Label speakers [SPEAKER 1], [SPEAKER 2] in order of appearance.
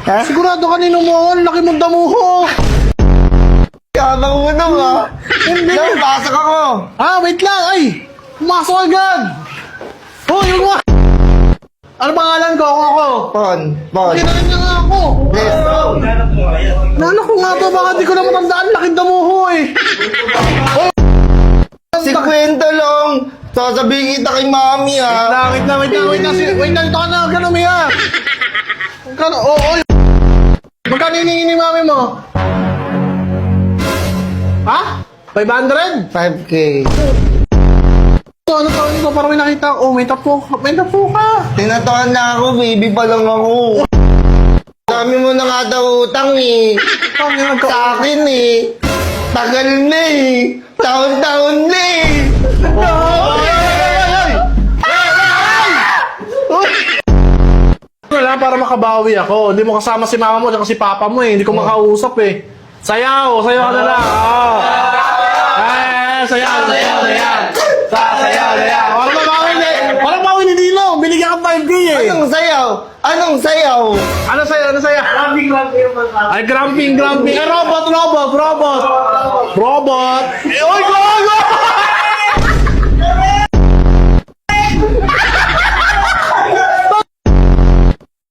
[SPEAKER 1] Ha?
[SPEAKER 2] Sigurado kanino mo, ang laki mong damuho.
[SPEAKER 1] Yabang mo nung
[SPEAKER 2] Hindi.
[SPEAKER 1] Pasok ako.
[SPEAKER 2] Wait lang, ay! Pumasok agad! Hoy, yung mga... Ano pangalan ko? Ako.
[SPEAKER 1] Pon.
[SPEAKER 2] Kinain niya nga ako.
[SPEAKER 1] Yes.
[SPEAKER 2] Nanak ko nga to, baka di ko na matandaan, laki damuho eh.
[SPEAKER 1] Si Kwento lang. Sasabihin kita kay mami
[SPEAKER 2] Wait lang. Wait lang, ito ka na, gano'n miya. Magkano, magkano hinihingi ni mami mo? Ha? 500?
[SPEAKER 1] 5K.
[SPEAKER 2] Ano tawag ko para may nakita? May tapo ka.
[SPEAKER 1] Tinatakan na ako, baby pa lang ako. Dami mo na nga daw utang eh. Sa akin eh. Tagal na eh. Taon-taon na eh.
[SPEAKER 2] Wala, para makabawi ako. Hindi mo kasama si mama mo at si papa mo eh. Hindi ko makausap eh. Sayaw ka na lang. Sayaw. Parang bawi ni Dino. Binigyan ka 5K eh.
[SPEAKER 1] Anong sayaw? Anong sayaw?
[SPEAKER 2] Ano saya? Ay, gramping. Ay, robot. Robot. Oy,